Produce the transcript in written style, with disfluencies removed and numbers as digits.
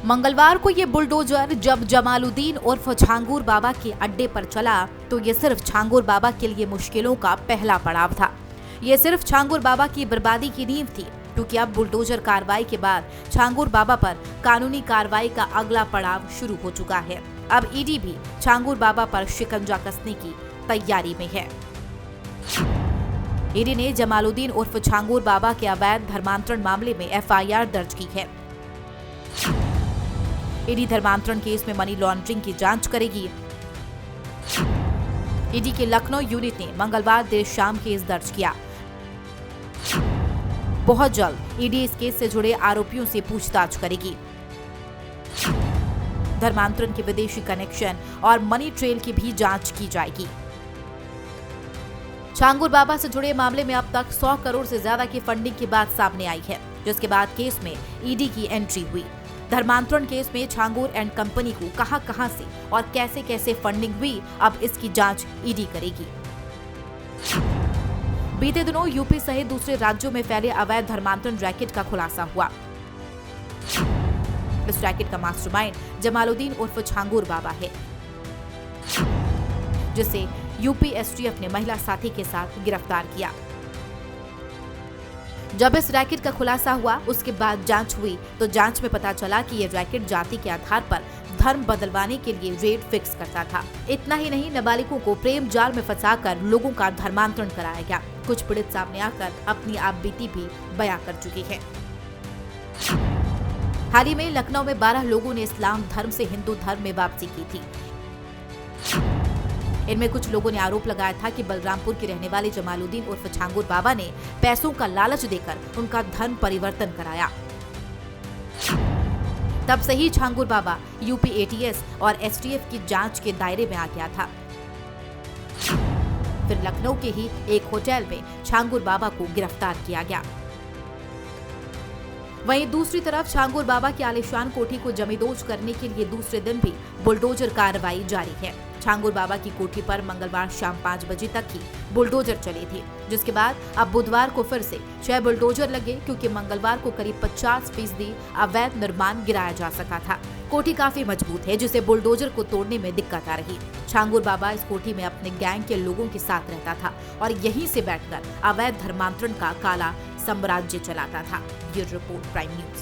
मंगलवार को ये बुलडोजर जब जमालुद्दीन उर्फ छांगुर बाबा के अड्डे पर चला तो ये सिर्फ छांगुर बाबा के लिए मुश्किलों का पहला पड़ाव था। ये सिर्फ छांगुर बाबा की बर्बादी की नींव थी, क्योंकि अब बुलडोजर कार्रवाई के बाद छांगुर बाबा पर कानूनी कार्रवाई का अगला पड़ाव शुरू हो चुका है। अब ईडी भी छांगुर बाबा पर शिकंजा कसने की तैयारी में है। ईडी ने जमालुद्दीन उर्फ छांगुर बाबा के अवैध धर्मांतरण मामले में एफआईआर दर्ज की है। ईडी धर्मांतरण केस में मनी लॉन्ड्रिंग की जांच करेगी। ईडी के लखनऊ यूनिट ने मंगलवार देर शाम केस दर्ज किया। बहुत जल्द ईडी इस केस से जुड़े आरोपियों से पूछताछ करेगी। धर्मांतरण के विदेशी कनेक्शन और मनी ट्रेल की भी जांच की जाएगी। छांगुर बाबा से जुड़े मामले में अब तक 100 करोड़ से ज्यादा की फंडिंग की बात सामने आई है, जिसके बाद केस में ईडी की एंट्री हुई। धर्मांतरण केस में छांगुर एंड कंपनी को कहां से और कैसे कैसे फंडिंग हुई, अब इसकी जांच ईडी करेगी। बीते दिनों यूपी सहित दूसरे राज्यों में फैले अवैध धर्मांतरण रैकेट का खुलासा हुआ। इस रैकेट का मास्टरमाइंड जमालुद्दीन उर्फ छांगुर बाबा है, जिसे यूपी एसटीएफ ने महिला साथी के साथ गिरफ्तार किया। जब इस रैकेट का खुलासा हुआ उसके बाद जांच हुई तो जांच में पता चला कि ये रैकेट जाति के आधार पर धर्म बदलवाने के लिए रेट फिक्स करता था। इतना ही नहीं, नाबालिगों को प्रेम जाल में फंसाकर लोगों का धर्मांतरण कराया गया। कुछ पीड़ित सामने आकर अपनी आप बीती भी बयां कर चुकी है। हाल ही में लखनऊ में 12 लोगों ने इस्लाम धर्म से हिंदू धर्म में वापसी की थी। इनमें कुछ लोगों ने आरोप लगाया था कि बलरामपुर के रहने वाले जमालुद्दीन उर्फ छांगुर बाबा ने पैसों का लालच देकर उनका धर्म परिवर्तन कराया। तब से ही छांगुर बाबा यूपी एटीएस और एसटीएफ की जांच के दायरे में आ गया था। फिर लखनऊ के ही एक होटल में छांगुर बाबा को गिरफ्तार किया गया। वहीं दूसरी तरफ छांगुर बाबा की आलीशान कोठी को जमींदोज करने के लिए दूसरे दिन भी बुलडोजर कार्रवाई जारी है। छांगुर बाबा की कोठी पर मंगलवार शाम 5 बजे तक ही बुलडोजर चले थे, जिसके बाद अब बुधवार को फिर से 6 बुलडोजर लगे, क्योंकि मंगलवार को करीब 50% अवैध निर्माण गिराया जा सका था। कोठी काफी मजबूत है, जिसे बुलडोजर को तोड़ने में दिक्कत आ रही। छांगुर बाबा इस कोठी में अपने गैंग के लोगों के साथ रहता था और यहीं से बैठकर अवैध धर्मांतरण का काला साम्राज्य चलाता था। ये रिपोर्ट प्राइम न्यूज।